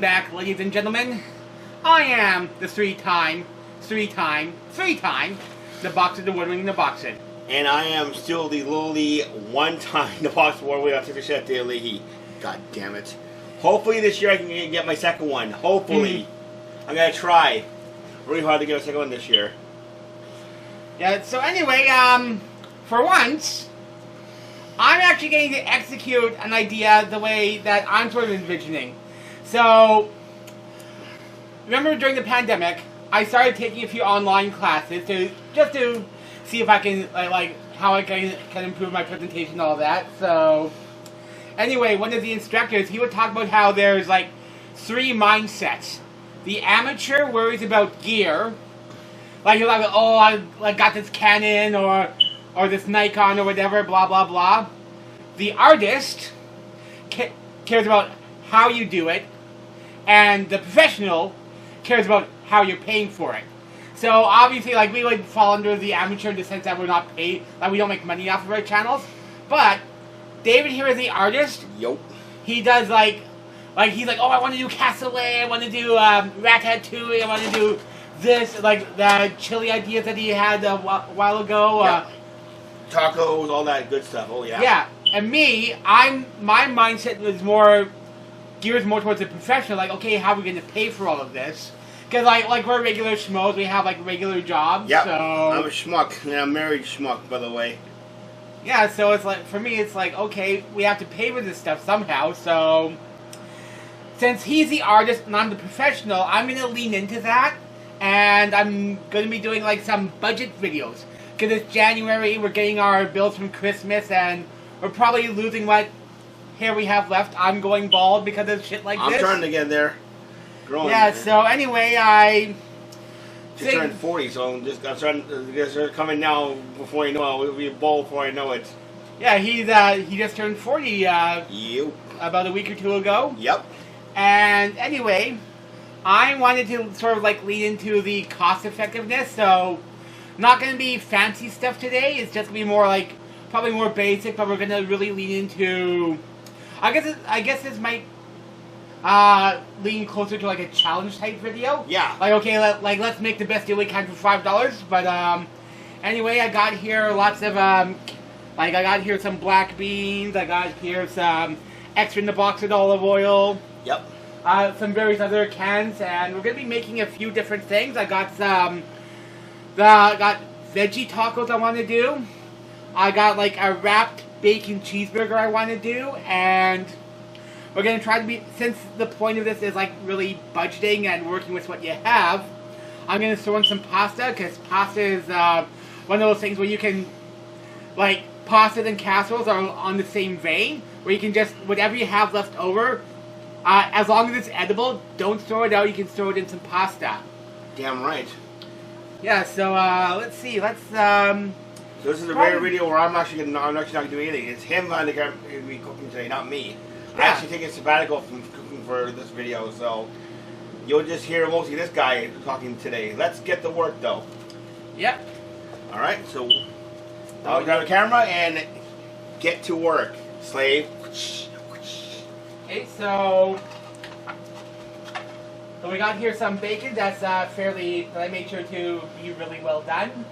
back, ladies and gentlemen. I am the three-time Nebocsid, the winning Nebocsid. And I am still the lowly one-time Nebocsid warrior on Chef De Leahy. God damn it. Hopefully this year I can get my second one. Hopefully. I'm going to try really hard to get a second one this year. Yeah, so anyway, for once, I'm actually going to execute an idea the way that I'm sort of envisioning. So, remember during the pandemic, I started taking a few online classes just to see if I can, how I can improve my presentation and all that. So, anyway, one of the instructors, he would talk about how there's, three mindsets. The amateur worries about gear. You're like, oh, I got this Canon or this Nikon or whatever, blah, blah, blah. The artist cares about how you do it. And the professional cares about how you're paying for it. So, obviously, we would fall under the amateur in the sense that we're not paid, we don't make money off of our channels. But, David here is the artist. Yup. He does, he's like, oh, I want to do Cassoulet, I want to do Ratatouille, I want to do this, the chili ideas that he had a while ago. Yeah. Tacos, all that good stuff, oh yeah. Yeah, and me, my mindset was gears more towards the professional, okay, how are we going to pay for all of this? Because, we're regular schmoes, we have, regular jobs, yep. So... I'm a schmuck, and I'm a married schmuck, by the way. Yeah, so it's for me, it's okay, we have to pay for this stuff somehow, so... Since he's the artist and I'm the professional, I'm going to lean into that, and I'm going to be doing, some budget videos. Because it's January, we're getting our bills from Christmas, and we're probably losing what hair we have left. I'm going bald because of shit like this. I'm trying to get there. Growing. Yeah, so anyway, I... Just turned 40, so I'm starting to coming now before you know it. We'll be bald before I know it. Yeah, he just turned 40 yep. About a week or two ago. Yep. And anyway, I wanted to sort of lead into the cost effectiveness, so not going to be fancy stuff today. It's just going to be more probably more basic, but we're going to really lean into, I guess this might lean closer to a challenge type video. Yeah. Okay, let's make the best deal we can for $5. But anyway, I got here lots of I got here some black beans. I got here some extra Nebocsid olive oil. Yep. Some various other cans, and we're gonna be making a few different things. I got got veggie tacos I want to do. I got a wrapped bacon cheeseburger I want to do, and we're gonna try to be, since the point of this is really budgeting and working with what you have, I'm gonna throw in some pasta, because pasta is one of those things where you can pastas and casseroles are on the same vein, where you can just whatever you have left over. As long as it's edible, don't throw it out. You can throw it in some pasta. Damn right. Yeah. So let's see. So this is a rare video where I'm actually not going to do anything. It's him going to be cooking today, not me. Yeah. I actually taking a sabbatical from cooking for this video, so you'll just hear mostly this guy talking today. Let's get to work, though. Yep. All right. So I'll grab a camera and get to work, slave. Okay, so we got here some bacon that's that I made sure to be really well done.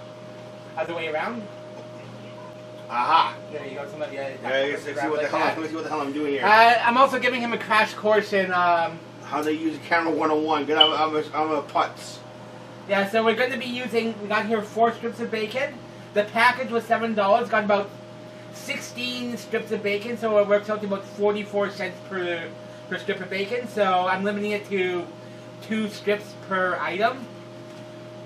Other way around. Aha. There you go. Somebody. Let's see what the hell I'm doing here. I'm also giving him a crash course in how to use camera 101. Good, I'm a putz. Yeah, so we're going to be using. We got here 4 strips of bacon. The package was $7. Got about 16 strips of bacon, so it works out to about 44 cents per strip of bacon. So I'm limiting it to 2 strips per item.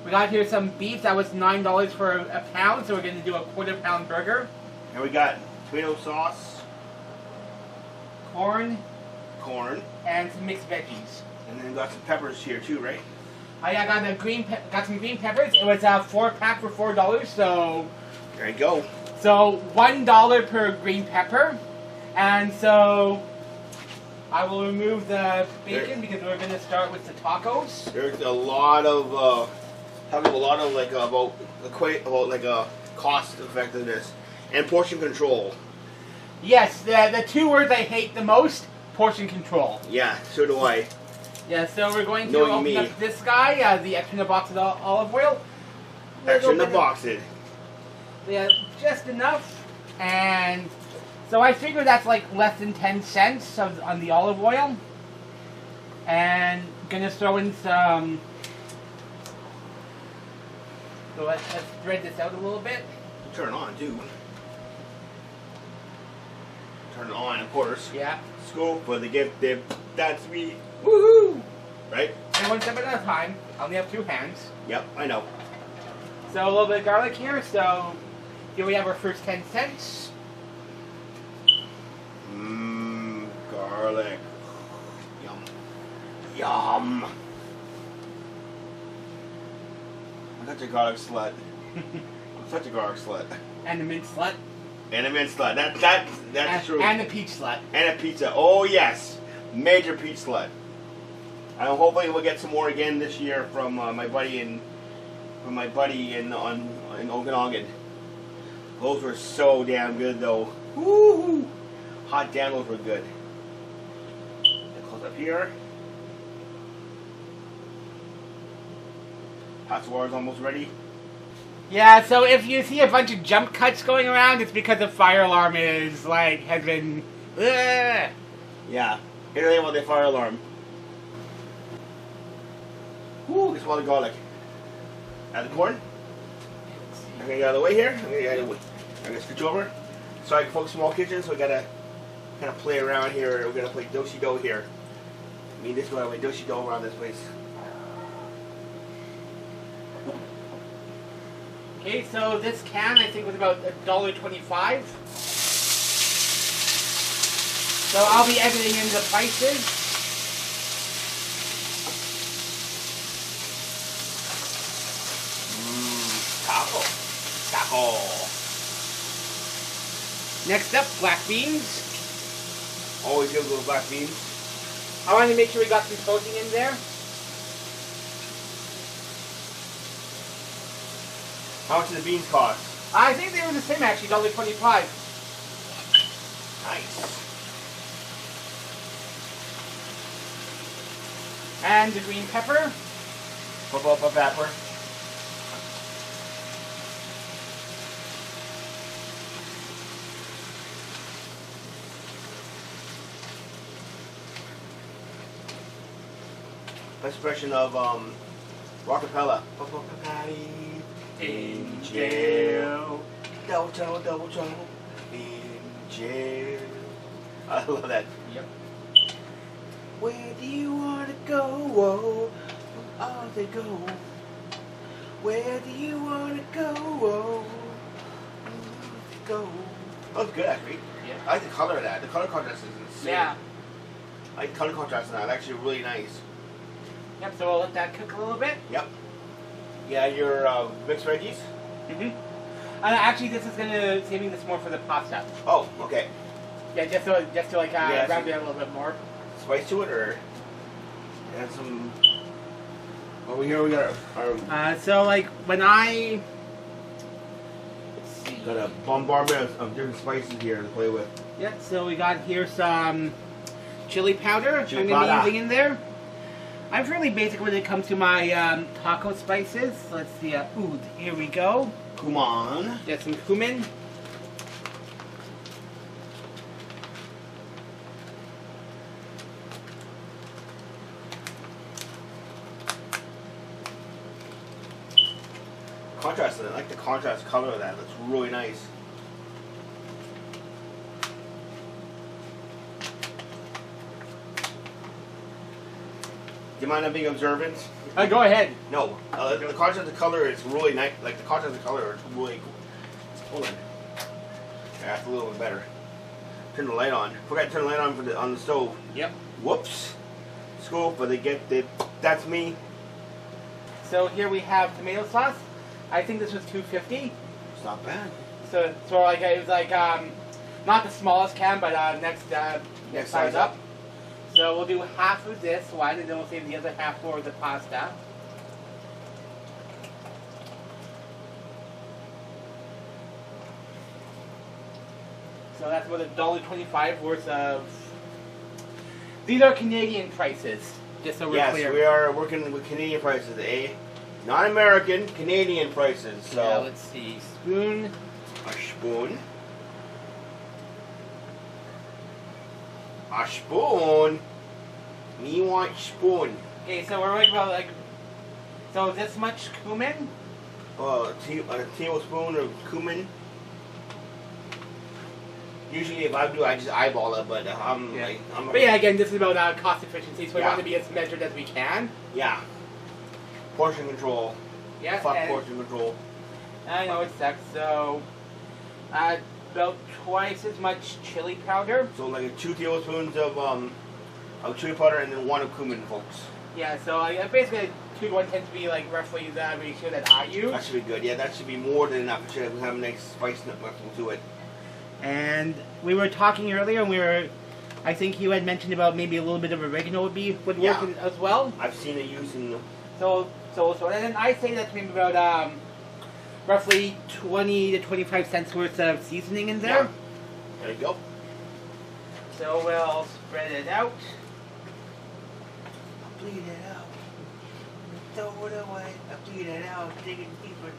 We got here some beef that was $9 for a pound, so we're going to do a quarter-pound burger. And we got tomato sauce, corn, and some mixed veggies. And then we got some peppers here too, right? I got some green peppers. It was a 4-pack for $4, so there you go. So $1 per green pepper, and so I will remove the bacon because we're going to start with the tacos. There's a lot of talking a lot of about cost effectiveness and portion control. Yes, the 2 words I hate the most: portion control. Yeah, so do I. Yeah, so we're going to Knowing open me. up this guy, the extra Nebocsid olive oil. Extra Little bit of- Nebocsid. Yeah, just enough. And so I figure that's like less than 10 cents on the olive oil. And gonna throw in some. So let's thread this out a little bit. Turn it on, too. Turn it on, of course. Yeah. Scoop for the gift dip. That's me. Woohoo! Right? And one step at a time. I only have 2 hands. Yep, I know. So a little bit of garlic here. So here we have our first 10 cents. Mmm, garlic. Yum. Yum. I'm such a garlic slut. I'm such a garlic slut. And the mint slut. And a mint slut. That's true. And the peach slut. And a pizza. Oh yes, major peach slut. I'm hoping we'll get some more again this year from my buddy in Okanagan. Those were so damn good though. Woo! Hot damn, those were good. Close up here. Hot water's almost ready. Yeah, so if you see a bunch of jump cuts going around, it's because the fire alarm has been... Ugh. Yeah. Here's the about the fire alarm. Woo, can smell the garlic. Add the corn. I'm gonna get out of the way here. I'm gonna switch over. Sorry, folks, small kitchen, so we gotta kind of play around here. We're gonna play do-si-do here. I mean, this is what I do-si-do around this place. Okay, so this can, I think, was about $1.25. So I'll be editing in the prices. Taco. Next up, black beans. Always give those black beans. I wanted to make sure we got some coating in there. How much do the beans cost? I think they were the same, actually, $1.25. Nice. And the green pepper. Pepper. Expression of Rockapella. In jail. Double trouble. In jail. I love that. Yep. Where do you want to go? Oh, oh, they go. Where do you want to go? Oh, they go. That was good, actually. Yeah. I like the color of that. The color contrast is insane. Yeah. I like the color contrast in that. It's actually really nice. Yep, so we'll let that cook a little bit. Yep. Yeah, your mixed veggies? Mm-hmm. Actually, this is gonna saving this more for the pasta. Oh, okay. Yeah, just to like Yeah, round it out a little bit more. Spice to it, or add some. Over here we got our So like when I let's see. got a bombardment of different spices here to play with. Yeah, so we got here some chili powder. Chili I'm gonna powder. be using in there. I'm fairly basic when it comes to my taco spices. Let's see. Ooh, here we go. Come on. Get some cumin. Contrast, I like the contrast color of that. Looks really nice. Do you mind not being observant? Go ahead. No. The contrast of color is really nice. Like the contrast of color is really cool. Hold on. Yeah, that's a little bit better. Turn the light on. Forgot to turn the light on on the stove. Yep. Whoops. Scoop, but that's me. So here we have tomato sauce. I think this was $2.50. It's not bad. So like it was like not the smallest can, but next size up. So we'll do half of this one, and then we'll save the other half for the pasta. So that's about $1.25 worth of. These are Canadian prices. Just so we're yes, clear. we are working with Canadian prices, eh? Not American, Canadian prices. So Yeah, let's see. Spoon. a spoon. A spoon. Me want spoon. Okay, so we're like about like. So this much cumin. A tablespoon of cumin. Usually, if I do, I just eyeball it. But But yeah, again, this is about cost efficiency, so we Yeah. want to be as measured as we can. Yeah. Portion control. Yeah. Fuck and portion control. I know it sucks. So, about twice as much chili powder. So like 2 tablespoons of chili powder and then 1 of cumin, folks. Yeah. So basically, 2 to 1 tends to be like roughly the ratio that I use. That should be good. Yeah, that should be more than enough. It should have a nice spice level to it. And we were talking earlier, and I think you had mentioned about maybe a little bit of oregano would work Yeah. as well. I've seen it used in the... So, and then I say that's maybe about roughly 20 to 25 cents worth of seasoning in there. Yeah. There you go. So we'll spread it out. Bleed it out. Throw it away. I bleed it out. Dig it deeper.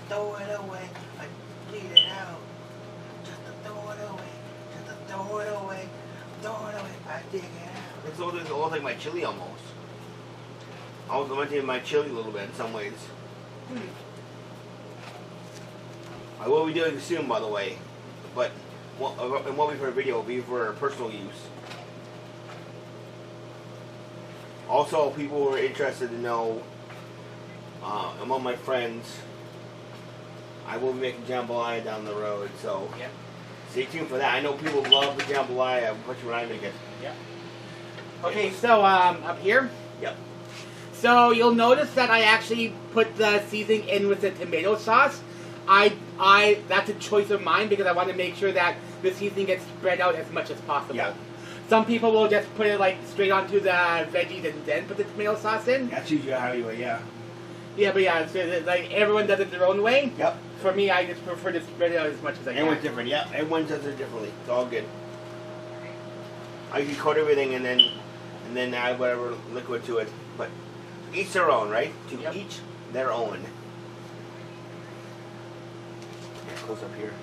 Throw it away. I bleed it out. Just to throw it away. Just to throw it away. Throw it away. I dig it out. It's almost like my chili almost. I was lamenting my chili a little bit in some ways. I will be doing soon, by the way. But and what we've heard video will be for personal use. Also, people who are interested to know, among my friends, I will be making jambalaya down the road, so Yep. stay tuned for that. I know people love the jambalaya, especially when I make it. Yep. Okay, so up here. Yep. So you'll notice that I actually put the seasoning in with the tomato sauce. That's a choice of mine because I want to make sure that the seasoning gets spread out as much as possible. Yeah. Some people will just put it like straight onto the veggies and then put the tomato sauce in. That's usually how you do it, yeah. Yeah, but yeah, so like everyone does it their own way. Yep. For me, I just prefer to spread it out as much as I can. Everyone's different, yeah. Everyone does it differently. It's all good. I usually coat everything and then add whatever liquid to it. But each their own, right? To Yep. each their own. Yeah, close up here.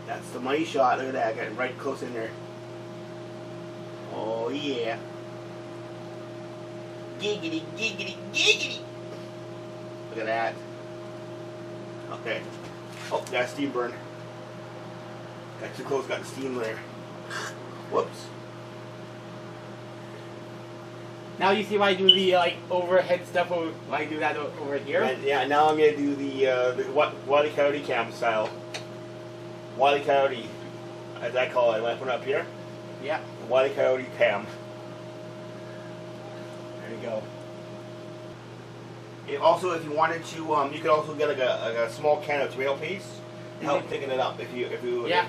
That's the money shot. Look at that. I got it right close in there. Oh yeah. Giggity, giggity, giggity. Look at that. Okay. Oh, got a steam burn. Got too close, got the steam there. Whoops. Now you see why I do the like overhead stuff. Why I do that over here? And, yeah, now I'm gonna do the Wile E. Coyote cam style. Wile E. Coyote, as I call it. When I put it up here, Yeah. Wile E. Coyote cam. There you go. Also, if you wanted to, you could also get like a small can of tomato paste to help thicken it up. If you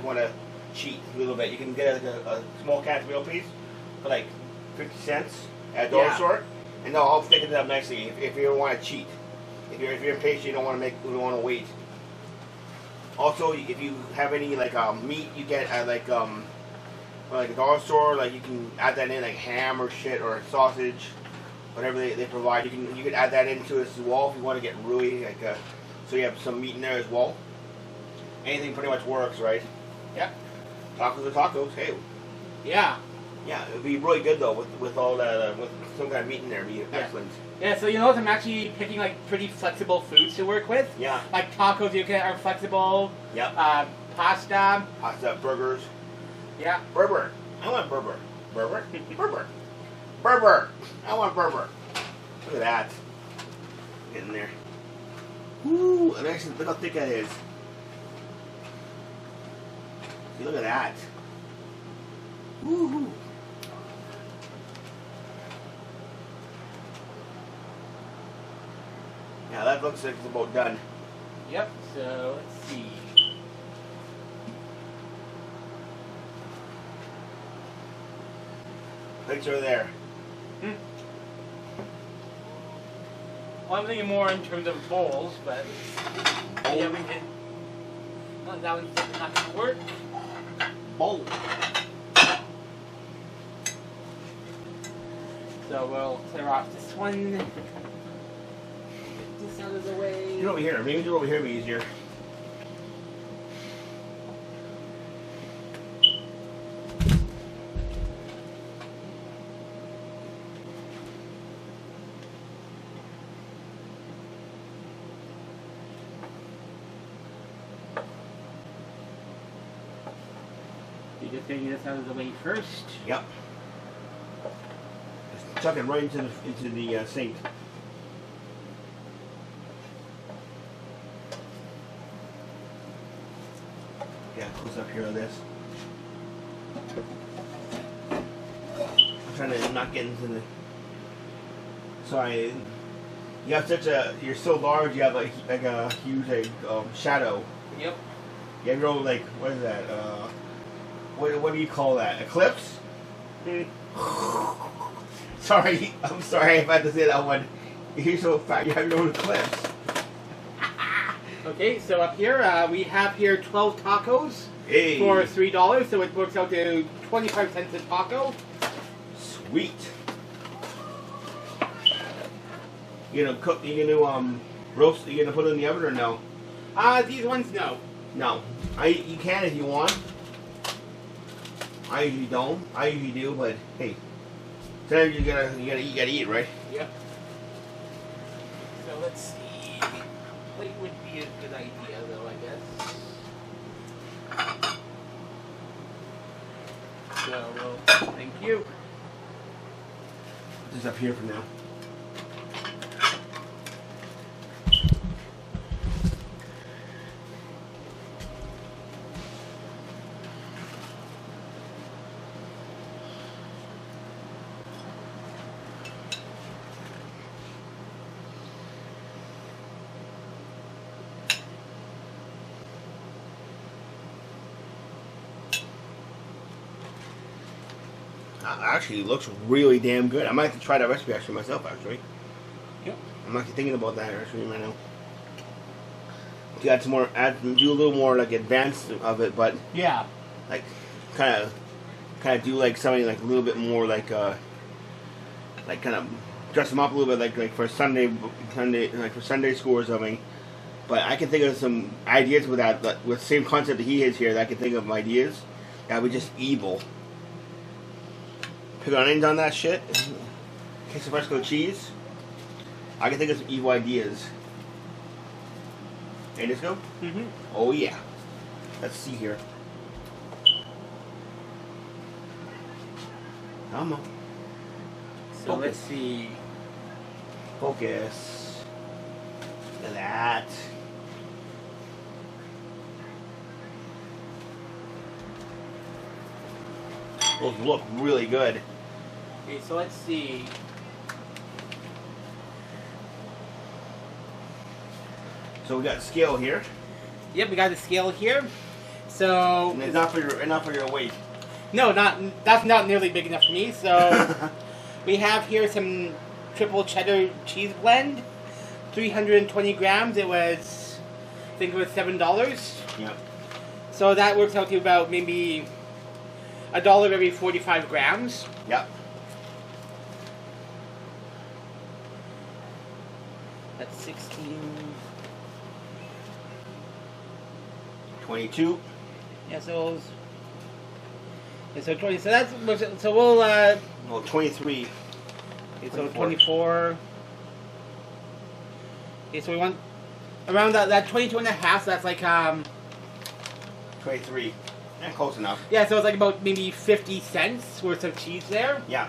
want to cheat a little bit, you can get like a small can of tomato paste for like 50 cents at a dollar store, and they'll help thicken it up nicely. If you want to cheat, if you're impatient, you don't want to wait. Also, if you have any like meat, you get at like a dollar store, like you can add that in, like ham or shit or sausage. Whatever they provide, you can add that into it as well if you want to get really like so you have some meat in there as well. Anything pretty much works, right? Yep. Tacos are tacos. Hey. Yeah. Yeah, it'd be really good though with all that with some kind of meat in there. It'd be excellent. Yeah. So you notice I'm actually picking like pretty flexible foods to work with. Yeah. Like tacos, are flexible. Yep. Pasta. Pasta, burgers. Yeah. Burger. I want burger. Burger. Burger. Burger. I want burger. Look at that. Get in there. Woo! And actually, look how thick that is. See, look at that. Woo! Yeah, that looks like it's about done. Yep. So let's see. Plates are there. Well, I'm thinking more in terms of bowls, but yeah, we can. Oh, that one's not going to work. Bowl. So we'll clear off this one. Get this out of the way. Do it over here. Maybe do it over here would be easier. You're just getting this out of the way first. Yep. Just chuck it right into the sink. Yeah, close up here on this. I'm trying to not get into the. Sorry. You have such a. You're so large. You have like a huge shadow. Yep. You have your own like what is that? What do you call that? Eclipse? Sorry, I'm sorry if I had to say that one. You're so fat. You have your own eclipse. Okay, so up here we have here 12 tacos Hey. for $3, so it works out to 25 cents a taco. Sweet. You gonna cook? You gonna roast? You gonna put it in the oven or no? These ones, no. No. You can if you want. I usually don't. I usually do, but hey, sometimes you gotta eat, right? Yep. So let's see. Plate would be a good idea, though, I guess. So, well, thank you. Just up here for now. Actually, it looks really damn good. I might have to try that recipe actually myself. Actually, Yep. I'm actually thinking about that actually right now. To add some more, do a little more like advanced of it, but Yeah. like kind of do like something like a little bit more like kind of dress them up a little bit like for Sunday like for Sunday school or something. But I can think of some ideas with that with the same concept that he has here. That I can think of ideas that would just evil. Pick onions on that shit. Queso fresco cheese. I can think of some evil ideas. Hey, let's go. Mm-hmm. Oh yeah. Let's see here. Come on. So let's see. Focus. Look at that. Those look really good. Okay, so let's see. So we got scale here. Yep, we got the scale here. So And it's not for your weight. no, that's not nearly big enough for me. So we have here some triple cheddar cheese blend, 320 grams. It was, I think it was $7. Yep. So that works out to about maybe $1 every 45 grams. Yep. That's 16. 22. Yeah, so yeah, so 20. So that's so we'll Well, 23. okay, so 24. Okay, so we want around that 22 and a half. So that's like 23. Yeah, close enough. yeah, so it's like about maybe 50 cents worth of cheese there. Yeah.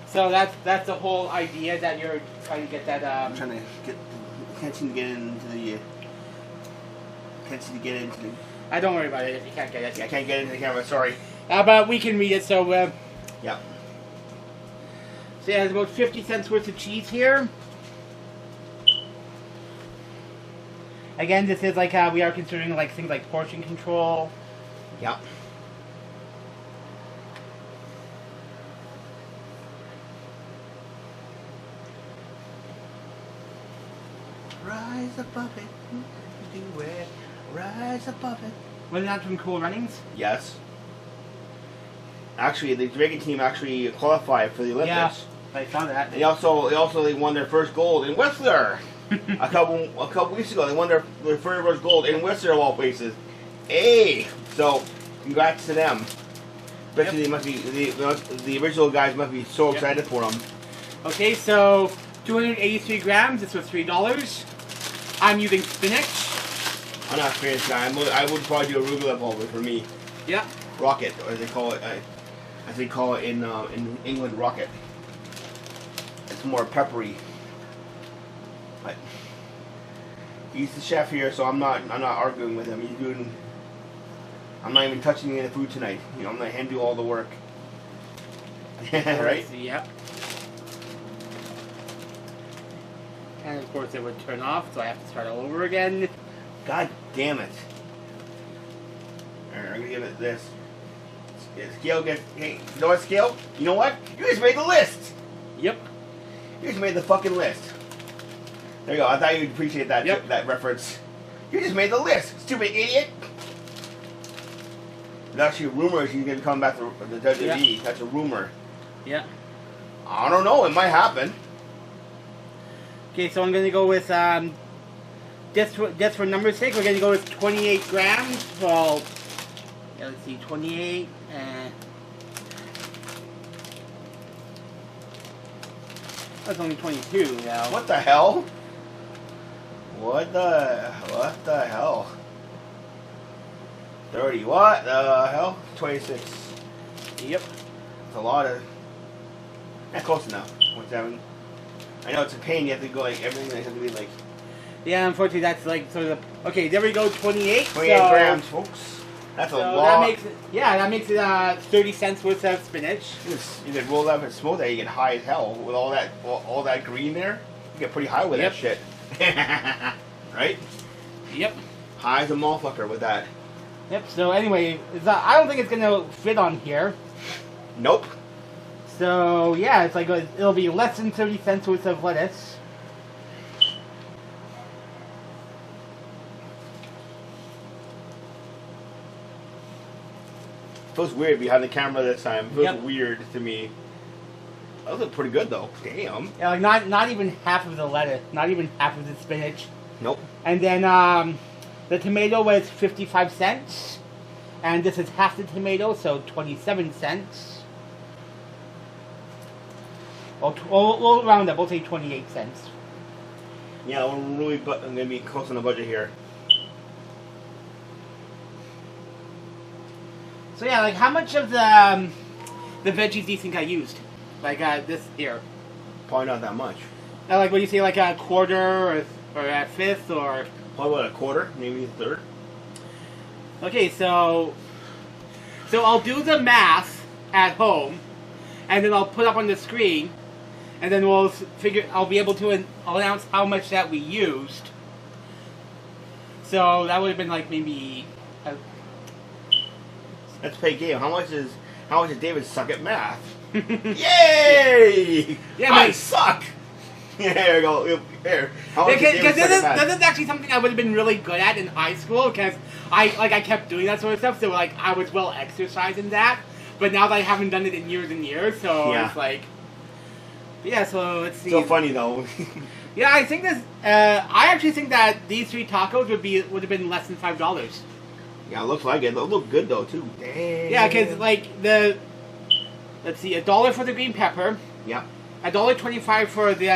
So that's the whole idea that you're trying to get that. I'm trying to get. Can't seem to get into the. Can't seem to get into the. Don't worry about it if you can't get it. I can't get into the camera. Sorry. But we can read it. So Yep. so yeah, there's about 50 cents worth of cheese here. Again, this is like we are considering like things like portion control. Yep. Rise above it, do it. Rise above it. Wasn't that from Cool Runnings? Yes. Actually, the Jamaican team actually qualified for the Olympics. Yeah, I found that. They also won their first gold in Whistler. a couple weeks ago, they won their first gold in Whistler of all places. Hey, so congrats to them. Especially they must be the original guys must be so excited for them. Okay, so 283 grams. This was $3. I'm using spinach. I'm not a spinach guy. I would probably do arugula bulb for me. Yeah. Rocket, as they call it. As they call it in England, rocket. It's more peppery. But he's the chef here, so I'm not arguing with him. He's doing. I'm not even touching any of the food tonight. You know, I'm letting him do all the work. Right? Yep. And of course it would turn off, so I have to start all over again. God damn it! Alright, I'm gonna give it this. Scale gets. Hey, you know what, Scale? You know what? You just made the list. Yep. You just made the fucking list. There you go. I thought you'd appreciate that that reference. You just made the list, stupid idiot. There's actually rumors he's gonna come back to the WWE. Yeah. That's a rumor. Yeah. I don't know. It might happen. Okay, so I'm gonna go with just for number's sake, we're gonna go with 28 grams. Well, yeah, let's see, 28. That's only 22 now. What the hell? What the hell? 30. What the hell? 26. Yep. It's a lot of. Close enough. 27. I know it's a pain. You have to go like everything. Has to be like. Yeah, unfortunately, that's like sort of. Okay, there we go. 28. 28 grams, folks. That's a lot. That makes it 30 cents worth of spinach. You could roll that up and smoke that. You get high as hell with all that green there. You get pretty high with that shit. Right? Yep. High as a motherfucker with that. Yep. So anyway, I don't think it's gonna fit on here. Nope. So yeah, it's like it'll be less than 30 cents worth of lettuce. Feels weird behind the camera this time. Feels weird to me. That look pretty good though. Damn. Yeah, like not even half of the lettuce, not even half of the spinach. Nope. And then the tomato was 55 cents, and this is half the tomato, so 27 cents. We'll round up. We'll say 28 cents. Yeah, I'm gonna be close on the budget here. So yeah, like how much of the veggies do you think I used? Like this here. Probably not that much. Like what do you say, like a quarter or a fifth or? Probably about a quarter, maybe a third. Okay, so I'll do the math at home, and then I'll put up on the screen, and then I'll be able to announce how much that we used. So that would have been like maybe. Let's play a game. How much does David suck at math? Yay! Yeah, I suck. Here we go. Here. Because this is actually something I would have been really good at in high school, because I kept doing that sort of stuff. So like I was well exercised in that. But now that I haven't done it in years and years, so it's like. Yeah. So let's see. So funny though. Yeah, I think this. I actually think that these 3 tacos would have been less than $5. Yeah, it looks like it. They look good though too. Damn. Yeah, because like let's see, $1 for the green pepper. Yeah. $1.25 for the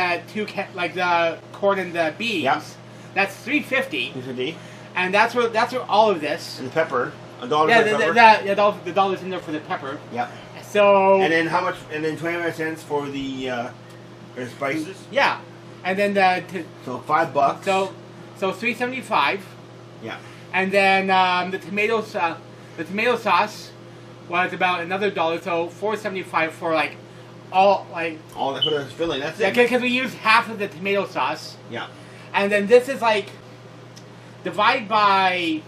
the corn and the beans. Yeah. That's $3.50. $3.50. And that's where all of this. And the pepper. $1 yeah, for the pepper. The $1's in there for the pepper. Yeah. So. And then how much? And then 25 cents for the spices. Yeah. And then so $5. So $3.75. Yeah. And then the tomato sauce was about another $1, so $4.75 for all that for the filling. That's it. Yeah, because we used half of the tomato sauce. Yeah. And then this is divide by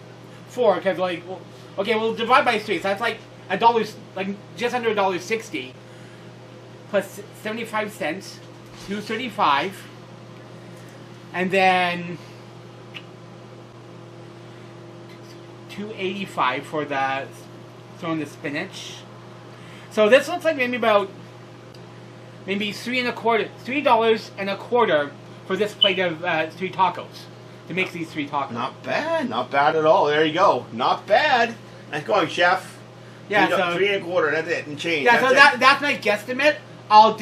4, because we'll divide by 3. So that's $1, just under $1.60 plus 75 cents, $2.35, and then $2.85 for throwing the spinach. So this looks like maybe $3.25 for this plate of 3 tacos to make these 3 tacos. Not bad, not bad at all. There you go, not bad. Nice going, chef. Yeah, so $3.25. That's it, and change. Yeah, so that's my guesstimate. I'll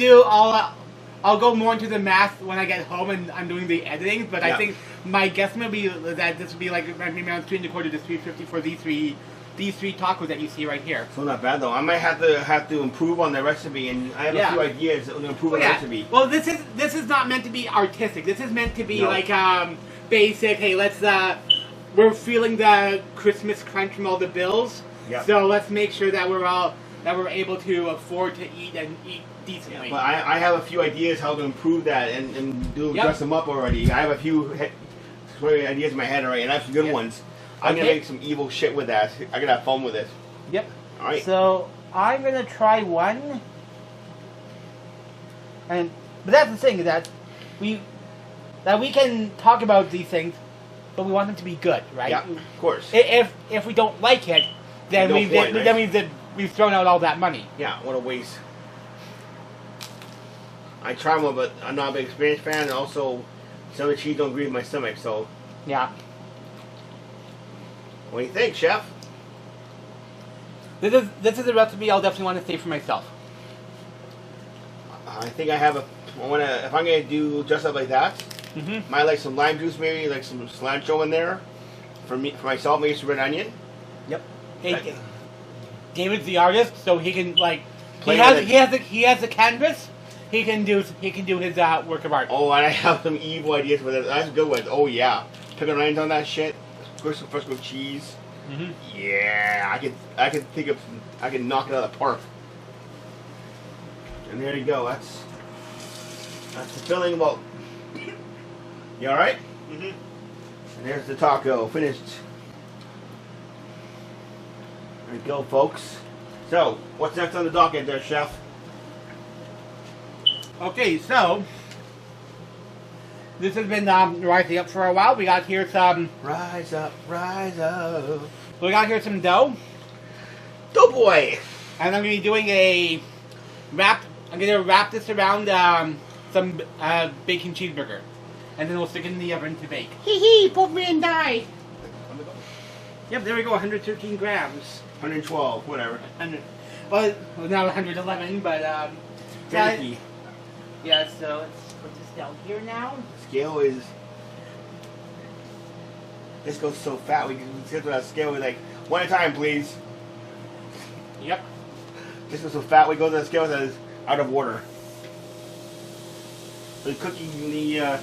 go more into the math when I get home and I'm doing the editing. But I think my guesstimate would be that this would be like maybe around $3.25 to $3.50 for these three tacos that you see right here. So not bad though. I might have to improve on the recipe, and I have a few ideas to improve on the recipe. Well, this is not meant to be artistic. This is meant to be like basic. Hey, we're feeling the Christmas crunch from all the bills. Yep. So let's make sure that we're able to afford to eat decently. Yeah, but I have a few ideas how to improve that and dress them up already. I have a few ideas in my head already, and I have some good ones. I'm gonna make some evil shit with that. I'm gonna have fun with it. Yep. All right. So I'm gonna try one, but that's the thing, is that we can talk about these things, but we want them to be good, right? Yeah, of course. If we don't like it, then we've thrown out all that money. Yeah, what a waste. I try one, but I'm not a big experience fan, and also some of the cheese don't agree with my stomach. So yeah. What do you think, chef? This is a recipe I'll definitely want to save for myself. I think I have if I'm gonna do dress up like that, might like some lime juice, maybe like some cilantro in there. For myself, maybe some red onion. Yep. Hey, David's the artist, so he can he has the canvas. He can do his work of art. Oh, and I have some evil ideas for that. That's a good one. Oh yeah, pickle onions on that shit. First with cheese. Yeah, I can think of I can knock it out of the park. And there you go. That's the filling. About. You all right? And there's the taco finished. There you go, folks. So, what's next on the docket, there, chef? Okay, so this has been rising up for a while. We got here some rise up, rise up. We got here some dough. Dough boy. And I'm gonna be doing a wrap. I'm gonna wrap this around some bacon cheeseburger, and then we'll stick it in the oven to bake. Hee hee, poor man died. Yep, there we go. 113 grams. 112, whatever. Well, not 111, but Finicky. Yeah, so let's put this down here now. Scale is. This goes so fat. We can get to that scale. We're like, one at a time, please. Yep. This goes so fat. We go to that scale that is out of order. The cooking, we add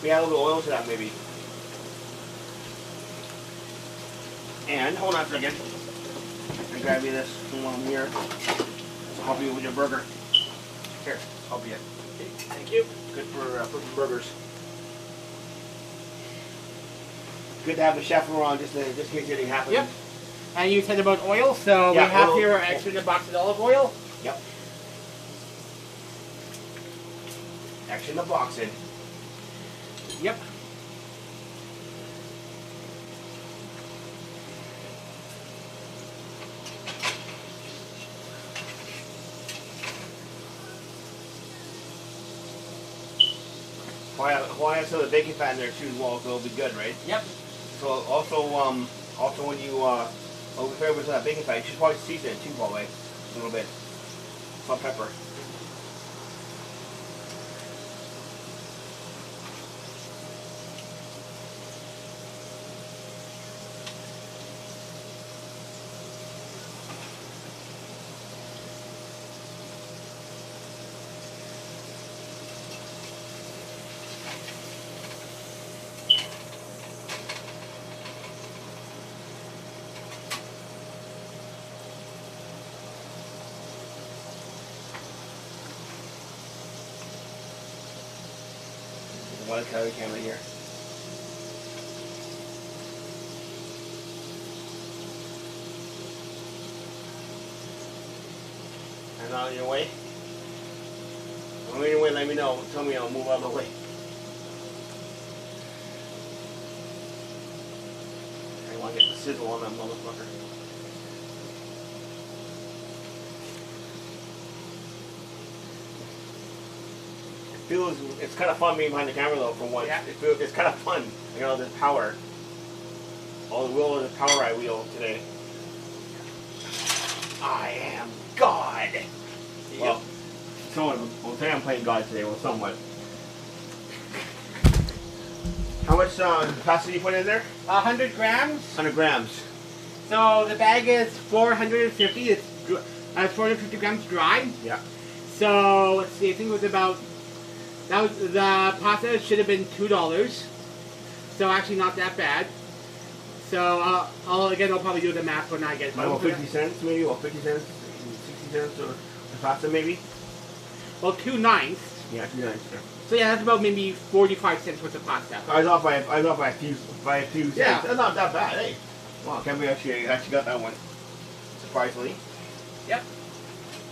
a little oil to that, maybe. And hold on a second. I'll grab you this while I'm here. I'll help you with your burger. Here, help you. Okay, thank you. Good for cooking burgers. Good to have the chef around just in case anything happens. Yep. And you said about oil, so we have here our extra Nebocsid olive oil. Yep. Extra Nebocsid. Yep. Why have some of the bacon fat in there too as well, so it'll be good, right? Yep. So also when you prepare with that bacon fat, you should probably season it too, by the way, a little bit. Salt, pepper. One color camera here. And out of your way. When you're in your way, let me know. Tell me, I'll move out of the way. want to get the sizzle on that motherfucker. It's kind of fun being behind the camera though. For once, it's kind of fun. You know, the power. All the wheel is a power I wheel today. I am God. Well, somewhat. We'll say I'm playing God today. Well, somewhat. How much pasta you put in there? 100 grams. 100 grams. So the bag is 450. It's 450 grams dry. Yeah. So let's see. I think it was about. That was the pasta should have been $2. So actually not that bad. So I'll probably do the math when I get. Well, 50 cents maybe. Well, 50 cents, 60 cents, or the pasta maybe. Well, 2/9. Yeah, 2/9. Yeah. So yeah, that's about maybe 45 cents worth of pasta. I was off by a few cents. Yeah. That's not that bad, hey. Wow, can't believe I actually got that one. Surprisingly. Yep.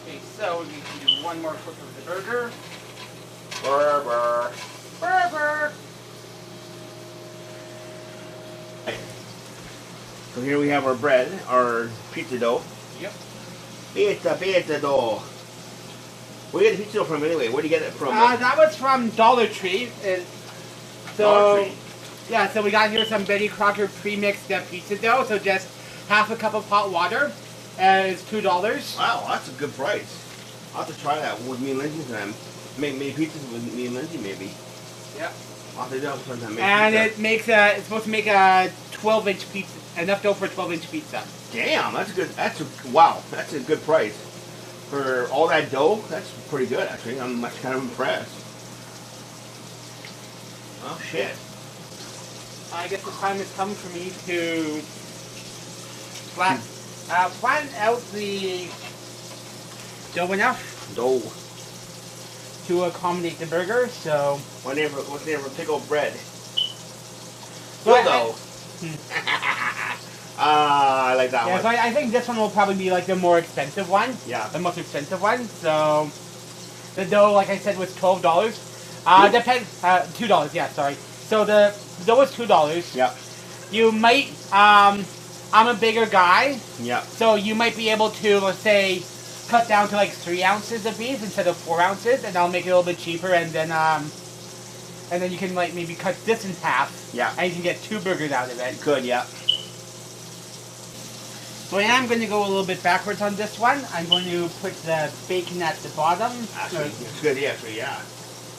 Okay, so we can do one more flip of the burger. Burger. Burger. So here we have our bread, our pizza dough. Yep. Pizza dough. Where do you get the pizza dough from anyway? Where do you get it from? That was from Dollar Tree. Dollar Tree. Yeah, so we got here some Betty Crocker pre-mixed pizza dough. So just half a cup of hot water. It's $2. Wow, that's a good price. I'll have to try that with me and Lindsay sometime. Make pizzas with me and Lindsay maybe. Yep. I'll have to do that sometime. And it makes it's supposed to make a 12-inch pizza, enough dough for a 12-inch pizza. Damn, that's good. Wow, that's a good price for all that dough. That's pretty good actually. I'm kind of impressed. Oh shit. I guess the time has come for me to flatten out the dough enough Dough. to accommodate the burger. So What's the name of pickled bread? But Dough. I like that yeah, one. so I think this one will probably be like the more expensive one. Yeah. The most expensive one. So the dough, like I said, was $12. Depends. $2. Yeah, sorry. So the dough was $2. Yeah. You might. I'm a bigger guy. Yeah. So you might be able to, let's say, cut down to like 3 ounces of beef instead of 4 ounces, and I'll make it a little bit cheaper. And then you can like maybe cut this in half. Yeah. And you can get 2 burgers out of it. Good. Yeah. So I am going to go a little bit backwards on this one. I'm going to put the bacon at the bottom. Actually, it's good. Yeah. Actually, yeah.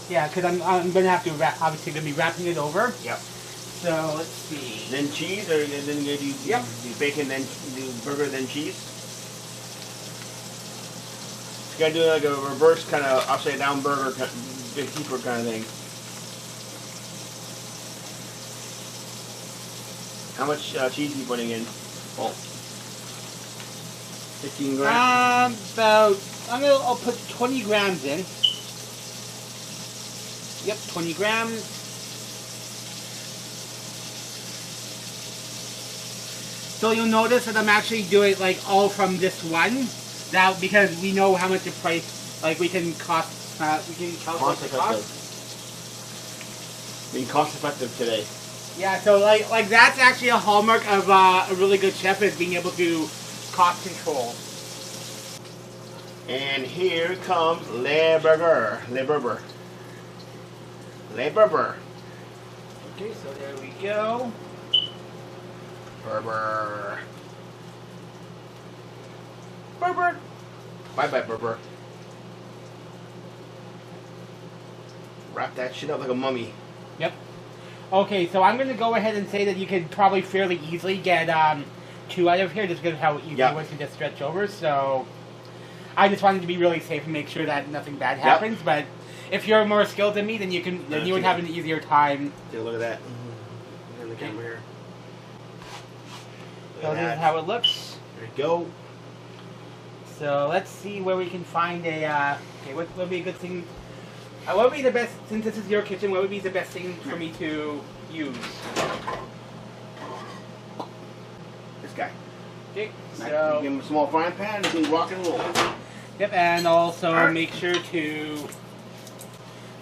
Yeah, because I'm going to have to obviously going to be wrapping it over. Yep. So let's see. Then cheese, or then you do Yep. bacon, then do burger, then cheese. You gotta do like a reverse kind of upside down burger, big keeper kind of thing. How much cheese are you putting in? Oh. 15 grams? I'll put 20 grams in. Yep, 20 grams. So you'll notice that I'm actually doing like all from this one. Now because we know how much the price, like we can calculate the cost. Being cost effective today. Yeah, so like that's actually a hallmark of a really good chef, is being able to cost control. And here comes Le Burger. Le Burger. Le Burger. Okay, so there we go. Burger. Burger. Bye bye, Burger. Wrap that shit up like a mummy. Yep. Okay, so I'm going to go ahead and say that you could probably fairly easily get 2 out of here, just because of how easy it was to just stretch over. So I just wanted to be really safe and make sure that nothing bad happens. But if you're more skilled than me, then you would have an easier time. Take a look at that. In the camera here. So this is how it looks. There you go. So let's see where we can find a. Okay, what would be a good thing? What would be the best, since this is your kitchen, what would be the best thing for me to use? This guy. Okay, Nice. so... Give him a small frying pan and do rock and roll. Yep, and also make sure to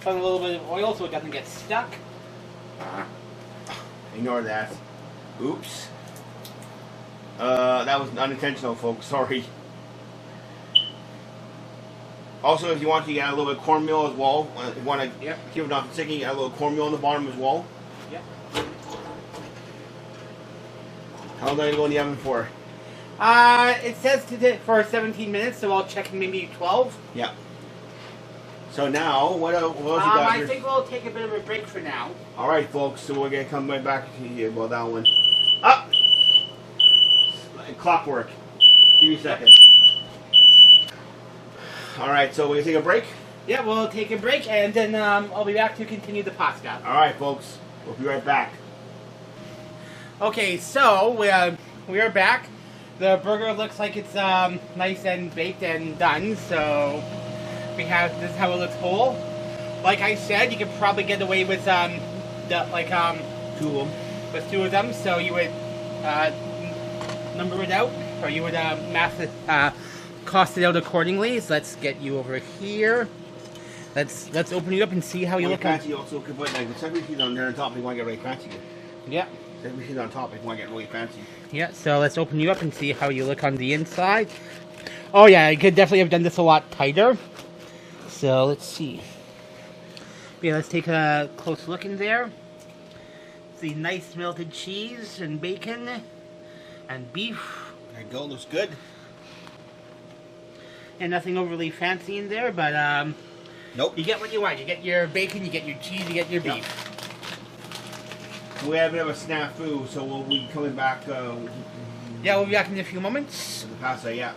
put a little bit of oil so it doesn't get stuck. Ignore that. Oops. That was unintentional, folks. Sorry. Also, if you want to, get a little bit of cornmeal as well. If you want to keep it not sticky, add a little cornmeal on the bottom as well. Yep. How long are you going in the oven for? It says for 17 minutes, so I'll check in maybe 12. Yeah. So now, what else you got here? I think we'll take a bit of a break for now. All right, folks. So we're gonna come right back to you about that one. Up. Clockwork. Give me a second. All right. So we're gonna take a break. Yeah, we'll take a break, and then I'll be back to continue the pasta. All right, folks. We'll be right back. Okay, so we are back. The burger looks like it's nice and baked and done. So this is how it looks whole. Like I said, you could probably get away with 2 of them. With 2 of them. So you would number it out, or you would cost it out accordingly. So let's get you over here. Let's open it up and see how you look. Fancy also could put like the sesame on there on top. You want to get really fancy. Yeah. Sesame on top. You want to get really fancy. Yeah. So let's open you up and see how you look on the inside. Oh yeah, I could definitely have done this a lot tighter. So let's see. Yeah, let's take a close look in there. See nice melted cheese and bacon and beef. There you go. Looks good. And nothing overly fancy in there, but nope. You get what you want. You get your bacon, you get your cheese, you get your beef. We have a bit of a snafu, so we'll be coming back. Yeah, we'll be back in a few moments. The pasta, yeah.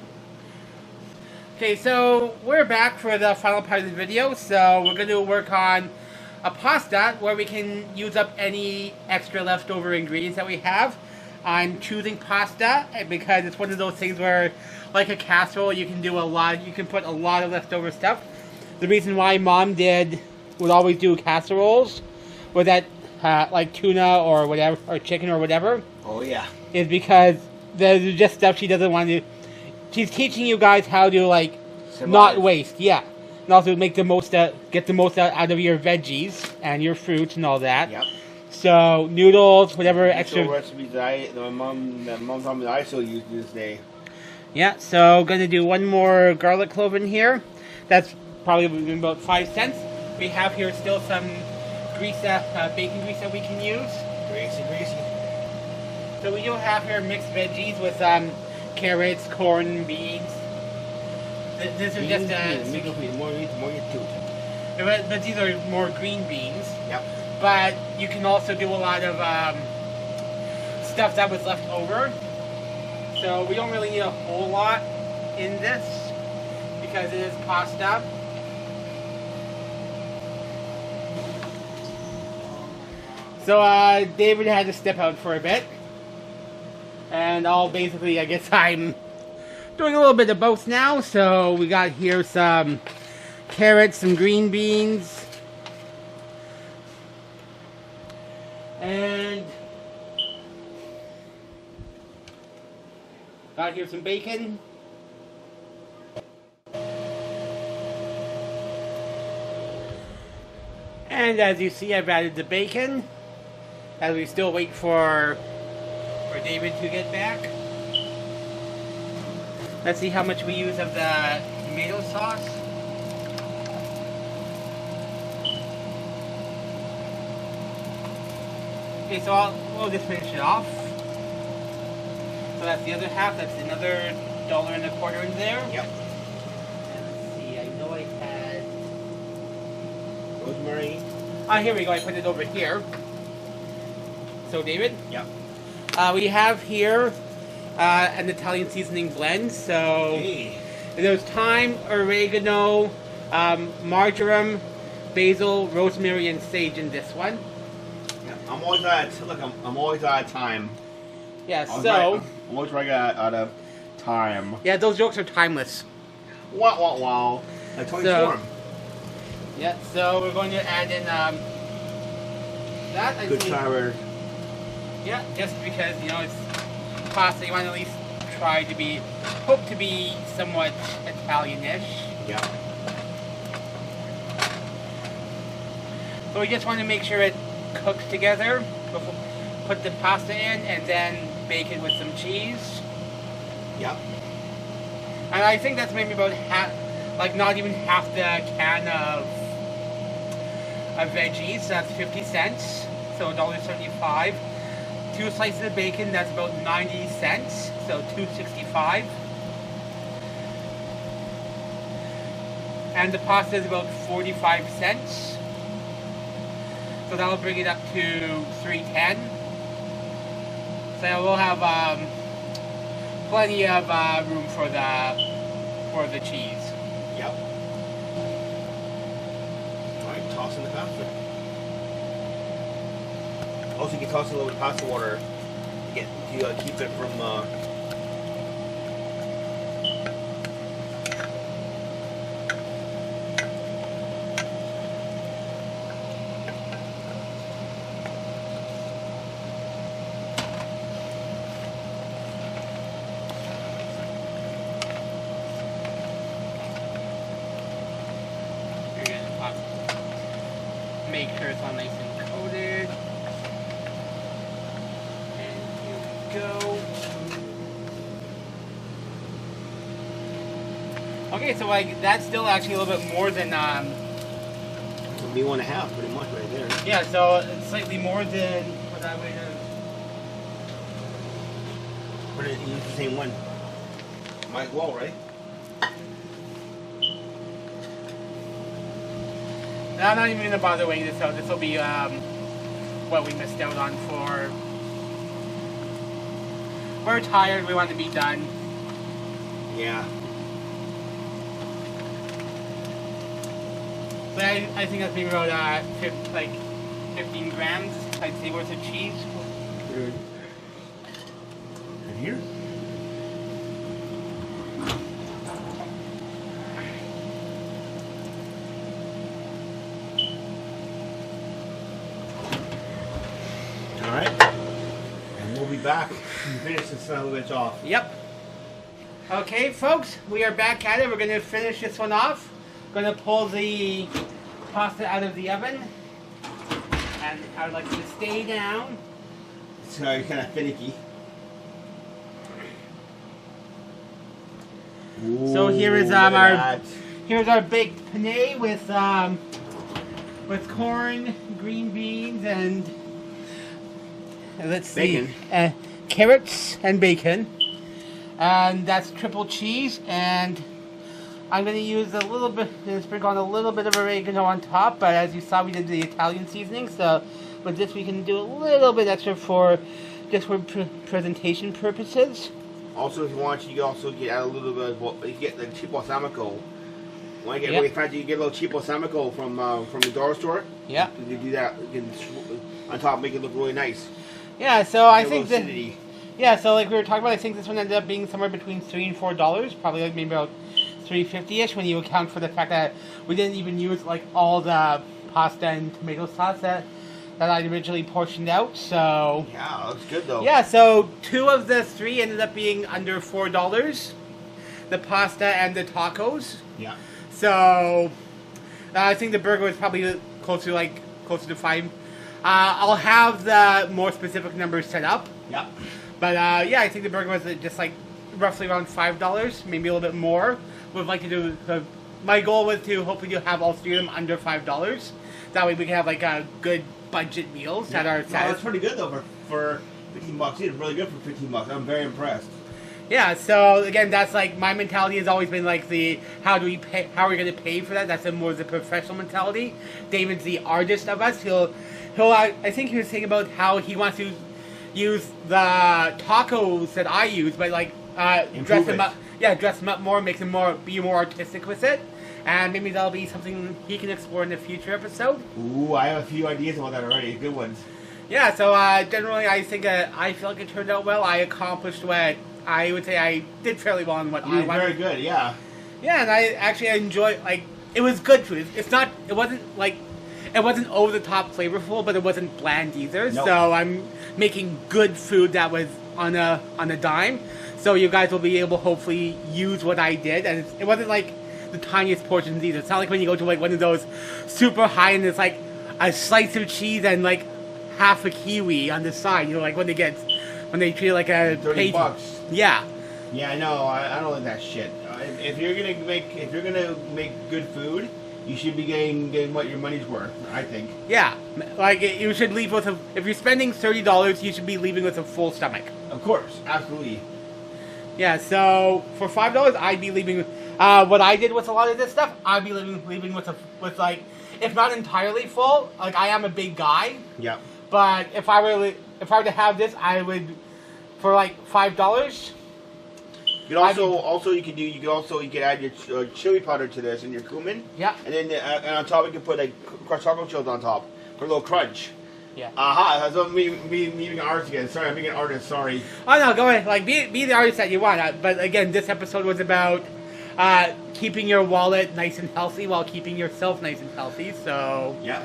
Okay, so we're back for the final part of the video. So we're going to work on a pasta where we can use up any extra leftover ingredients that we have. I'm choosing pasta because it's one of those things where, like a casserole, you can do a lot. You can put a lot of leftover stuff. The reason why Mom would always do casseroles, with that like tuna or whatever, or chicken or whatever. Oh yeah. Is because there's just stuff she doesn't want to do. She's teaching you guys how to like not waste, yeah, and also make the most get the most out of your veggies and your fruits and all that. Yep. So noodles, whatever extra recipes that my mom told me that I still use to this day. Yeah. So gonna do one more garlic clove in here. That's probably about 5 cents. We have here still some grease, bacon grease that we can use. Greasy. So we do have here mixed veggies with carrots, corn, beans. This is just more you do. But these are more green beans. Yep. But you can also do a lot of stuff that was left over. So we don't really need a whole lot in this because it is pasta. So David had to step out for a bit. And I guess I'm doing a little bit of both now. So we got here some carrots, some green beans, and got here some bacon. And as you see, I've added the bacon as we still wait for David to get back. Let's see how much we use of the tomato sauce. Okay, so we'll just finish it off. So that's the other half. That's another $1.25 in there. Yep. And let's see. I know I had rosemary. Here we go. I put it over here. So David. Yep. We have here an Italian seasoning blend. So there's thyme, oregano, marjoram, basil, rosemary, and sage in this one. Yeah, I'm always out of time. Yeah, I'm always running out of time. Yeah, those jokes are timeless. Wow. Like Tony Storm. Yeah, so we're going to add in that. Good try. Yeah, just because, you know, it's pasta, you want to at least try to hope to be somewhat Italian-ish. Yeah. So we just want to make sure it cooks together before put the pasta in, and then bake it with some cheese. Yep. And I think that's maybe about half, like not even half the can of veggies. That's 50 cents, so $1.75. 2 slices of bacon, that's about 90 cents, so $2.65. And the pasta is about 45 cents. So that'll bring it up to $3.10. So we'll have plenty of room for the cheese. Yep. Alright, toss in the pasta. Also, you can toss in a little bit of pasta water to keep it from make sure it's all nice and coated. And here we go. Okay, so like that's still actually a little bit more than B1.5 pretty much right there. yeah, so it's slightly more than what I would have. Put it use the same one. Might as well, right? I'm not even gonna bother weighing this out. This will be what we missed out on for. We're tired. We want to be done. Yeah. But I think that's maybe about 15 grams. I'd say worth of cheese. Good. And here. Alright, and we'll be back and finish this sandwich off. Yep. Okay, folks, we are back at it. We're going to finish this one off. Going to pull the pasta out of the oven. And I would like you to stay down. It's kind of finicky. Ooh, So here is here's our baked penne with corn, green beans, and let's see, bacon. Carrots and bacon, and that's triple cheese. And I'm going to use a little bit, sprinkle on a little bit of oregano on top. But as you saw, we did the Italian seasoning, so with this we can do a little bit extra for just for presentation purposes. Also, if you want, you can also add a little bit of, you get the cheap balsamico. When you get Yep. really fancy, you get a little cheap balsamico from the dollar store. Yeah. You do that, you can on top make it look really nice. Yeah, so I Get a think little that, acidity. yeah, so like we were talking about, I think this one ended up being somewhere between $3 and $4, probably like maybe about $3.50-ish when you account for the fact that we didn't even use like all the pasta and tomato sauce that I originally portioned out. So Yeah, looks good though. yeah, so 2 of the 3 ended up being under $4, the pasta and the tacos. Yeah. So I think the burger was probably closer to 5. I'll have the more specific numbers set up. Yeah. But yeah, I think the burger was just like roughly around $5, maybe a little bit more. Would like to do. My goal was to hopefully to have all 3 of them under $5. That way we can have like a good budget meals that are. No, that's pretty good though for $15. It's really good for $15. I'm very impressed. Yeah, so again, that's like my mentality has always been like the how do we pay? How are we going to pay for that? That's more the professional mentality. David's the artist of us. He'll. I think he was saying about how he wants to use the tacos that I use, but like dress them up. Yeah, dress them up more, make them be more artistic with it, and maybe that'll be something he can explore in the future episode. Ooh, I have a few ideas about that already. Good ones. Yeah, so generally, I think I feel like it turned out well. I accomplished what I would say I did fairly well in what You I did wanted. very good, yeah. Yeah, and I enjoyed, like, it was good food. It wasn't over the top flavorful, but it wasn't bland either. Nope. So I'm making good food that was on a dime. So you guys will be able to hopefully use what I did, and it wasn't like the tiniest portions either. It's not like when you go to like one of those super high and it's like a slice of cheese and like half a kiwi on the side. You know, like when they treat it like a $30. Yeah. Yeah, no, I don't like that shit. If you're gonna make good food, you should be getting what your money's worth. I think. Yeah, like you should leave with a. If you're spending $30, you should be leaving with a full stomach. Of course, absolutely. Yeah, so for $5, I'd be leaving. What I did with a lot of this stuff, I'd be leaving with like, if not entirely full. Like I am a big guy. Yeah. But if I were to have this, I would for like $5. You could you could add your chili powder to this and your cumin. Yeah. And then and on top you can put like crushed chocolate chips on top for a little crunch. Yeah. Aha! That's me being an artist again. Sorry, I'm being an artist. Sorry. Oh no, go ahead. Like be the artist that you want. But again, this episode was about keeping your wallet nice and healthy while keeping yourself nice and healthy. So yeah.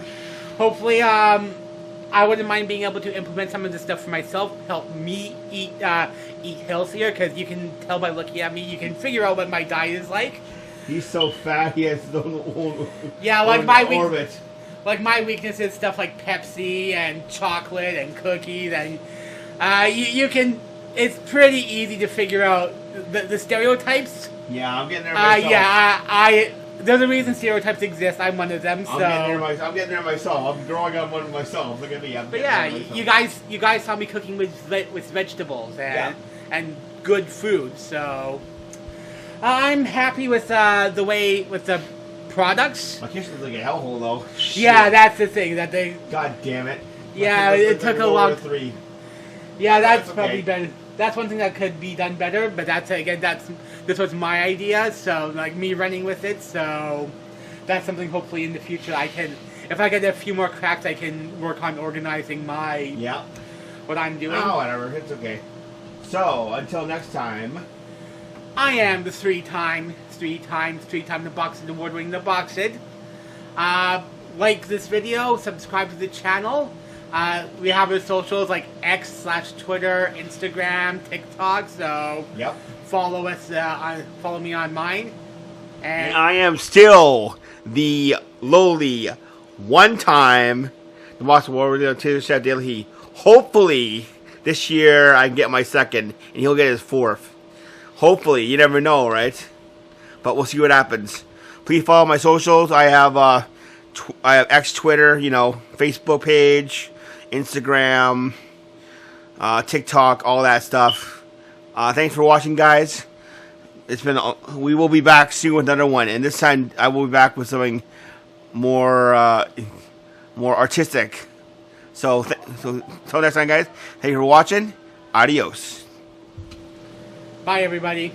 Hopefully, I wouldn't mind being able to implement some of this stuff for myself, help me eat healthier, because you can tell by looking at me, you can figure out what my diet is like. He's so fat, he has no orbit. Like my weakness is stuff like Pepsi and chocolate and cookies, and you can. It's pretty easy to figure out the stereotypes. Yeah, I'm getting there myself. There's a reason stereotypes exist. I'm one of them. So I'm getting there myself. I'm growing on one myself. Look at me. But yeah, you guys saw me cooking with vegetables and good food. So I'm happy with the products. My kitchen's like a hellhole though. Yeah, that's the thing that they. God damn it. Yeah, it took a long. 3. Yeah, that's okay. probably been. That's one thing that could be done better, but this was my idea, so like me running with it, so that's something hopefully in the future if I get a few more cracks, I can work on organizing what I'm doing. Oh, whatever, it's okay. So, until next time, I am the three-time Nebocsid award-winning Nebocsid. Like this video, subscribe to the channel. We have our socials like X/Twitter, Instagram, TikTok. So follow us. Follow me on mine. And I am still the lowly one-time Nebocsid award-winning Taylor Chef Daily. Hopefully this year I can get my second, and he'll get his fourth. Hopefully, you never know, right? But we'll see what happens. Please follow my socials. I have X, Twitter, Facebook page. Instagram, TikTok, all that stuff. Thanks for watching, guys. We will be back soon with another one, and this time I will be back with something more artistic. So until next time, guys. Thank you for watching. Adios. Bye, everybody.